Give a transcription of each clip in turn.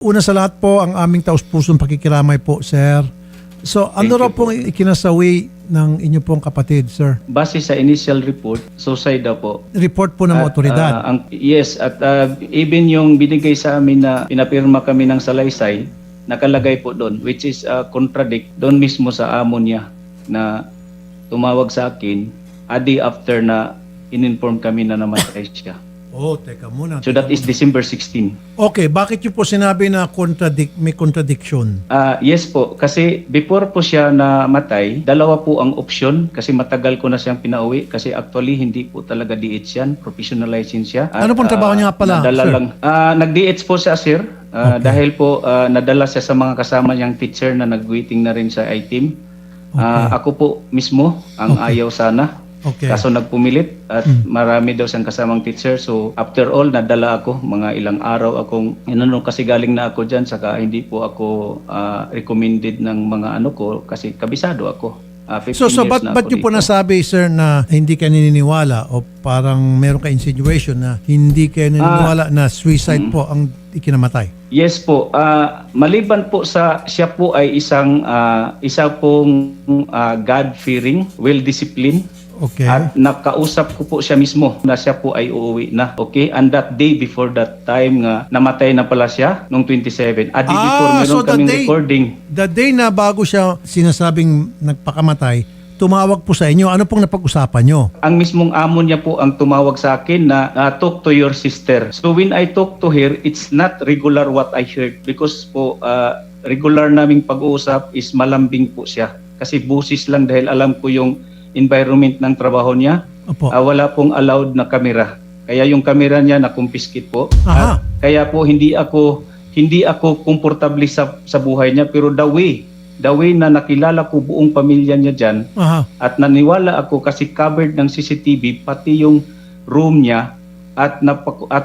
Una sa lahat po, ang aming taus-pusong pakikiramay po, sir. So, ano raw pong ikinasawi ng inyo pong kapatid, sir? Base sa initial report, suicide daw po. Report po ng mga otoridad. Yes, at even yung binigay sa amin na pinapirma kami ng salaysay, nakalagay po doon, which is contradict doon mismo sa amo niya na tumawag sa akin a day after na in-inform kami na namatay siya. Oh, teka muna. So that is December 16. Okay, bakit nyo po sinabi na may contradiction? Yes po, kasi before po siya namatay, dalawa po ang option kasi matagal ko na siyang pinauwi kasi actually hindi po talaga DH yan, professionalizing siya. Ano pong trabaho niya pala, nadala sir? lang. Nag-DH po siya, sir. Okay. Dahil po nadala siya sa mga kasama niyang teacher na nag-waiting na rin sa I-team. Okay. Ako po mismo ang Okay. ayaw sana. Okay. Kaso nagpumilit at marami daw siyang kasamang teacher. So after all, nadala ako. Mga ilang araw akong, kasi galing na ako dyan. Saka hindi po ako recommended ng mga ko kasi kabisado ako. 15 So years ba't na nyo ako po dito. nasabi, sir, na hindi kayo naniniwala o parang meron ka insinuation na hindi kayo naniniwala na suicide po ang ikinamatay? Yes po. Maliban po sa siya po ay isa pong God-fearing, well-disciplined. Okay. At nakausap ko po siya mismo na siya po ay uuwi na. Okay? And that day before that time nga namatay na pala siya nung 27. A day before meron kaming recording. The day na bago siya sinasabing nagpakamatay, tumawag po sa inyo. Ano pong napag-usapan nyo? Ang mismong amo niya po ang tumawag sa akin na talk to your sister. So when I talk to her, it's not regular what I heard because po regular naming pag-uusap is malambing po siya. Kasi busis lang dahil alam ko yung environment ng trabaho niya. Opo. Wala pong allowed na kamera. Kaya yung kamera niya na-confiscate po. Aha. Kaya po hindi ako komportable sa buhay niya, pero the way na nakilala ko buong pamilya niya diyan Aha. at naniwala ako kasi covered ng CCTV pati yung room niya at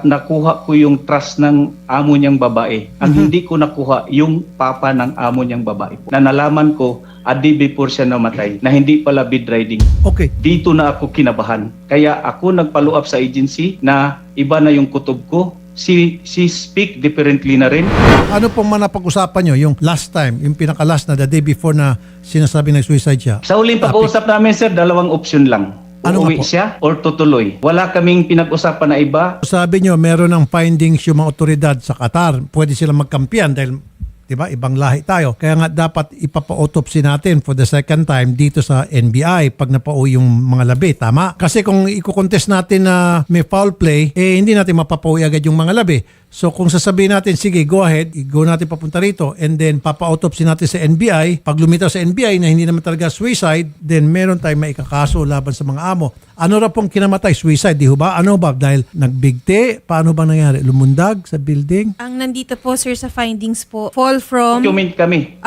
nakuha ko yung trust ng amo niyang babae. Ang hindi ko nakuha yung papa ng amo niyang babae po. Na nalaman ko a day before siya namatay na hindi pala bedriding. Okay. Dito na ako kinabahan. Kaya ako nag-follow up sa agency na iba na yung kutob ko. She speak differently na rin. Ano pong napag-usapan nyo? Yung last time, yung pinaka-last na the day before na sinasabi na suicide siya? Sa huling pag-uusap namin, sir, dalawang option lang. Ano nga Uuwi po? siya or tutuloy. Wala kaming pinag-usapan na iba. Sabi nyo, meron ng findings yung mga otoridad sa Qatar. Pwede silang magkampiyan dahil, di ba, ibang lahi tayo. Kaya nga dapat ipapa-autopsy natin for the second time dito sa NBI pag napauwi yung mga labi. Tama? Kasi kung iko-contest natin na may foul play, hindi natin mapapauwi agad yung mga labi. So kung sasabihin natin, sige, go ahead, go natin papunta rito, and then papa-autopsy natin sa NBI, pag lumitaw sa NBI na hindi naman talaga suicide, then meron tayong maikakaso laban sa mga amo. Ano ra pong kinamatay? Suicide, di ho ba? Ano ba? Dahil nagbigti? Paano ba nangyari? Lumundag sa building? Ang nandito po, sir, sa findings po, fall from Document kami.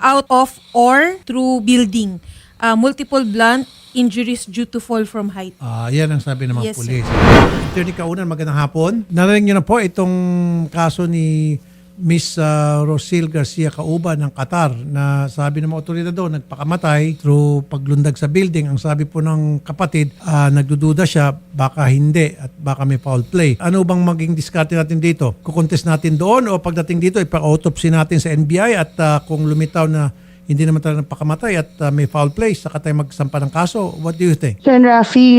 out of or through building. Multiple blunt injuries due to fall from height. Yan ang sabi ng mga Yes, pulis. Attorney Kaunan, magandang hapon. Narinig niyo na po itong kaso ni Miss Rosil Garcia Cauba ng Qatar na sabi ng mga otoridad doon, nagpakamatay through paglundag sa building. Ang sabi po ng kapatid, nagdududa siya, baka hindi at baka may foul play. Ano bang maging diskarte natin dito? Kukontest natin doon o pagdating dito, ipa-autopsy natin sa NBI at kung lumitaw na hindi naman talaga napakamatay at may foul play, saka tayo magsampa ng kaso. What do you think? Sen. Rafi,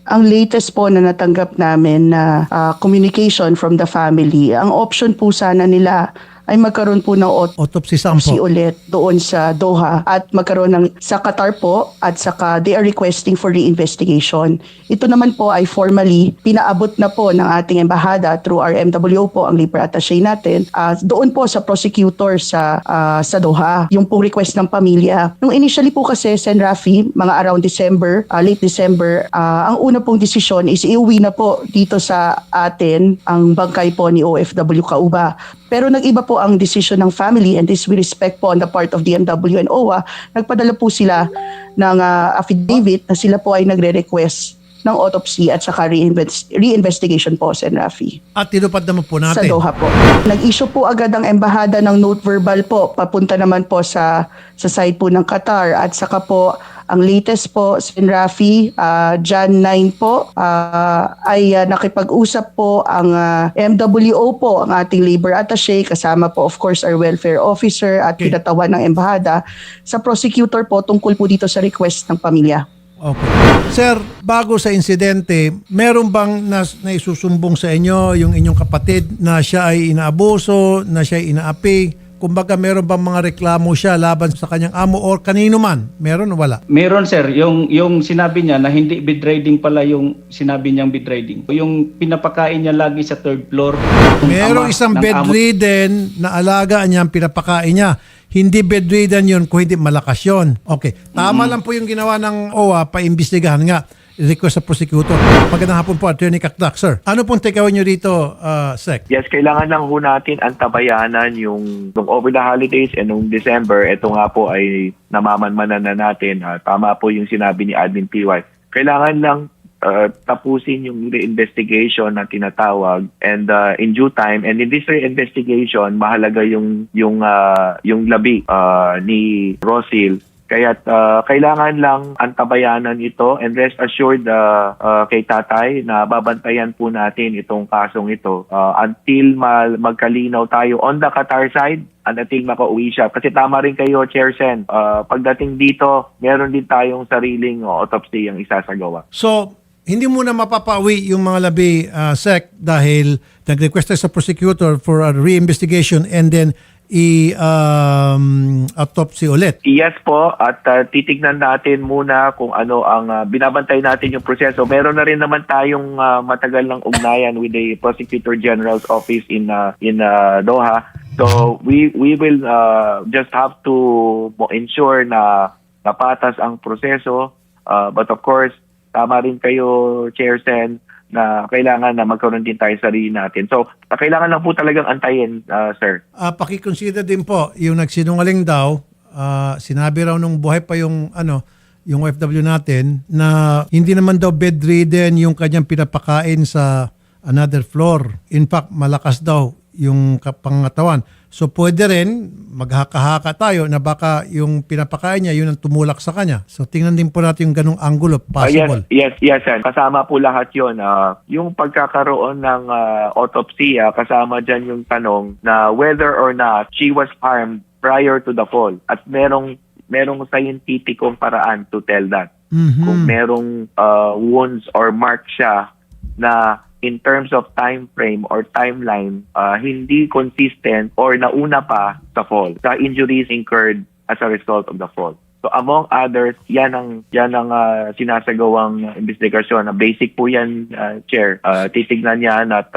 ang latest po na natanggap namin na communication from the family, ang option po sana nila ay magkaroon po ng Autopsy sample. ulit doon sa Doha at magkaroon ng sa Qatar po at saka they are requesting for reinvestigation. Ito naman po ay formally pinaabot na po ng ating embahada through our MWO po, ang Libre Attaché natin, doon po sa prosecutor sa Doha, yung pong request ng pamilya. Nung initially po kasi, Sen. Rafi, mga around December, late December, ang una pong desisyon is iuwi na po dito sa atin ang bangkay po ni OFW Cauba. Pero nag-iba po ang decision ng family, and this we respect po on the part of DMW and OWA. Nagpadala po sila ng affidavit na sila po ay nagre-request ng autopsy at saka reinvestigation po, Sen. Rafi. At tinupad naman po Sa natin. Doha po. Nag-issue po agad ang embahada ng note verbal po, papunta naman po sa side po ng Qatar, at saka po Ang latest po, Sen. Rafi, Jan 9 po, ay nakipag-usap po ang MWO po, ang ating labor attaché, kasama po of course our welfare officer at Okay. kinatawan ng embahada sa prosecutor po tungkol po dito sa request ng pamilya. Okay. Sir, bago sa insidente, meron bang naisusumbong sa inyo yung inyong kapatid na siya ay inaabuso, na siya ay inaapi? Kumbaga, meron bang mga reklamo siya laban sa kanyang amo or kanino man? Meron o wala? Meron sir, yung sinabi niya na hindi bed riding pala yung sinabi niyang bed riding. Yung pinapakain niya lagi sa third floor. Yung Merong ama isang ng amo- bedridden na alaga niya ang pinapakain niya. Hindi bedridden yun kung hindi malakas yun. Okay. Tama lang po yung ginawa ng OWA, paimbestigahan nga. Request sa prosecutor. Magandang hapon po, Attorney Kakdak, sir. Ano pong takeaway nyo rito, Sec? Yes, kailangan lang ho natin antabayanan yung over the holidays and nung December, ito nga po ay namamanmanan na natin. Tama po yung sinabi ni Admin PY. Kailangan lang tapusin yung reinvestigation na tinatawag and in due time, and in this reinvestigation mahalaga yung labi ni Rosil. Kaya kailangan lang antabayanan ito and rest assured kay tatay na babantayan po natin itong kasong ito until magkalinaw tayo on the Qatar side and until makauwi siya. Kasi tama rin kayo, Chair Sen, pagdating dito, meron din tayong sariling autopsy ang isasagawa. So, hindi muna mapapauwi yung mga labi, Sec, dahil nag-request tayo sa prosecutor for a reinvestigation and then autopsy ulit. Yes po, at titignan natin muna kung ano ang binabantay natin yung proseso. Meron na rin naman tayong matagal ng ugnayan with the Prosecutor General's office in Doha. So we will just have to ensure na napatas ang proseso. But of course, tama rin kayo, Chair Sen, na kailangan na magkaroon din tayo sarili natin. So, kailangan lang po talagang antayin, sir. Pakiconsider din po, yung nagsinungaling daw, sinabi raw nung buhay pa yung OFW natin na hindi naman daw bedridden yung kanyang pinapakain sa another floor. In fact, malakas daw yung pangatawan. So pwede rin maghaka-haka tayo na baka yung pinapakain niya yun ang tumulak sa kanya. So tingnan din po natin yung ganung angulo possible. Yes, sir. Kasama po lahat yun. Yung pagkakaroon ng autopsy, kasama dyan yung tanong na whether or not she was harmed prior to the fall. At merong scientificong paraan to tell that. Kung merong wounds or mark siya na in terms of time frame or timeline, hindi consistent or nauna pa sa fall, sa injuries incurred as a result of the fall. So among others, yan ang sinasagawang investigasyon. Basic po yan, Chair. Titignan yan at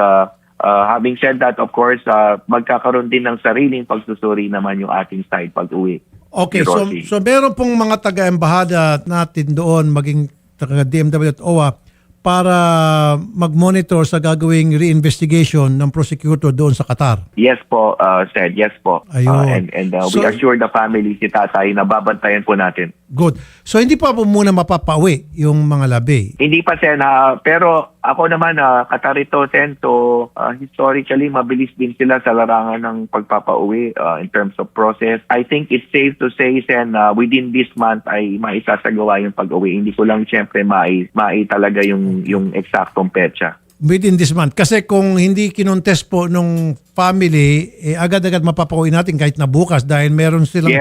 having said that, of course, magkakaroon din ng sariling pagsusuri naman yung ating side pag-uwi. Okay, so meron pong mga taga-embahada natin doon, maging taga-DMW at OWA, para mag-monitor sa gagawing reinvestigation ng prosecutor doon sa Qatar. Yes po, Sir. Yes po. Ayun. And So, we assure the family, si tatay, na babantayan po natin. Good. So hindi pa po muna mapapauwi yung mga labi. Hindi pa, Sen. Pero ako naman, Qatar ito, Sen. So, historically, mabilis din sila sa larangan ng pagpapauwi in terms of process. I think it's safe to say, Sen, within this month ay maisasagawa yung pag-uwi. Hindi ko lang, siyempre, talaga yung eksaktong petsa. Within this month. Kasi kung hindi kinontest po nung family, agad-agad mapapauwi natin kahit na bukas dahil meron silang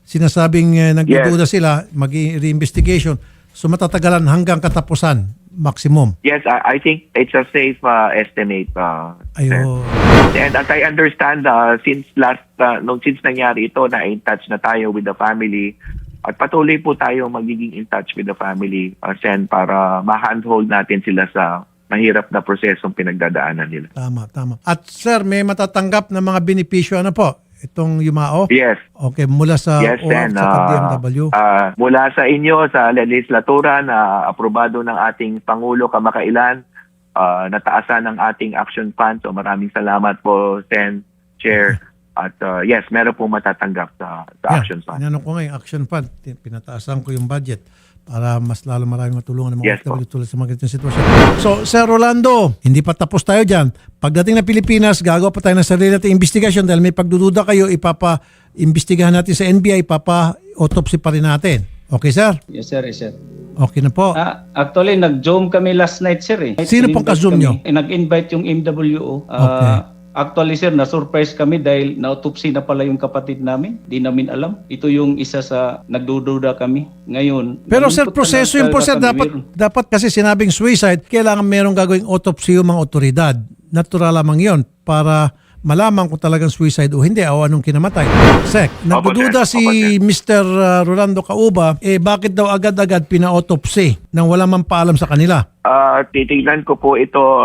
sinasabing nagdududa sila, mag-reinvestigation. So matatagalan hanggang katapusan, maximum. Yes, I think it's a safe estimate, Sir. Ayun. And as I understand, since nangyari ito, na-in touch na tayo with the family, at patuloy po tayo magiging in touch with the family, Sen, para ma-handhold natin sila sa mahirap na prosesong pinagdadaanan nila. Tama. At sir, may matatanggap na mga benepisyo po itong Yumao? Yes. Okay, mula sa Yes, Sen. sa DMW? Mula sa inyo, sa legislatura na aprobado ng ating Pangulo kamakailan, nataasan ng ating action fund. So maraming salamat po, Sen, Chair. At yes, meron po matatanggap sa action fund. Inanong ko nga yung action fund. Pinataasan ko yung budget para mas lalo maraming matulungan ng mga OFW tulad sa mga ganitong sitwasyon. So, Sir Rolando, hindi pa tapos tayo dyan. Pagdating na Pilipinas, gagawa pa tayo ng sarili natin investigasyon dahil may pagdududa kayo, ipapa-imbestigahan natin sa NBI, ipapa-autopsy pa rin natin. Okay, sir? Yes sir, yes sir. Okay na po. Actually, nag-Zoom kami last night, sir. Sino pong ka-Zoom nyo? Nag-invite yung MWO. Okay. Actually, sir, na-surprise kami dahil na-autopsy na pala yung kapatid namin. Di namin alam. Ito yung isa sa nagdududa kami. Ngayon, Pero sir, nalungkot proseso na yun po sir. talaga kami. Dapat kasi sinabing suicide, kailangan merong gagawing autopsy yung mga otoridad. Natural lamang yun para malaman kung talagang suicide o hindi o anong kinamatay. Sek, nagdududa sir. si Mr. Rolando Cauba, bakit daw agad-agad pina-autopsy nang wala man paalam sa kanila? Titignan ko po ito,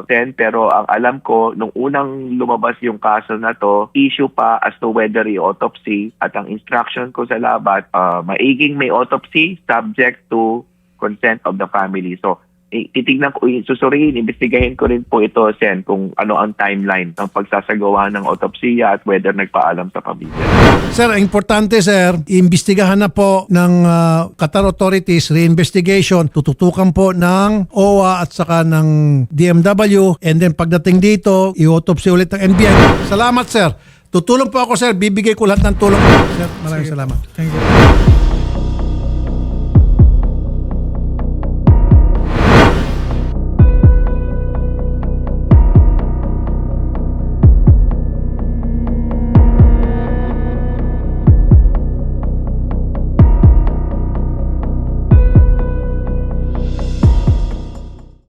Sen, pero ang alam ko, nung unang lumabas yung kaso na to, issue pa as to whether i-autopsy at ang instruction ko sa labat, maiging may autopsy subject to consent of the family. So, titignan ko, susuriin, imbestigahin ko rin po ito, Sen, kung ano ang timeline ng pagsasagawa ng autopsya at whether nagpaalam sa pamilya. Sir, ang importante sir, iimbestigahan na po ng Qatar authorities, reinvestigation, tututukan po ng OWA at saka ng DMW, and then pagdating dito, i-autopsy ulit ng NBI. Salamat sir. Tutulong po ako sir, bibigay ko lahat ng tulong. Sir, maraming salamat. Thank you.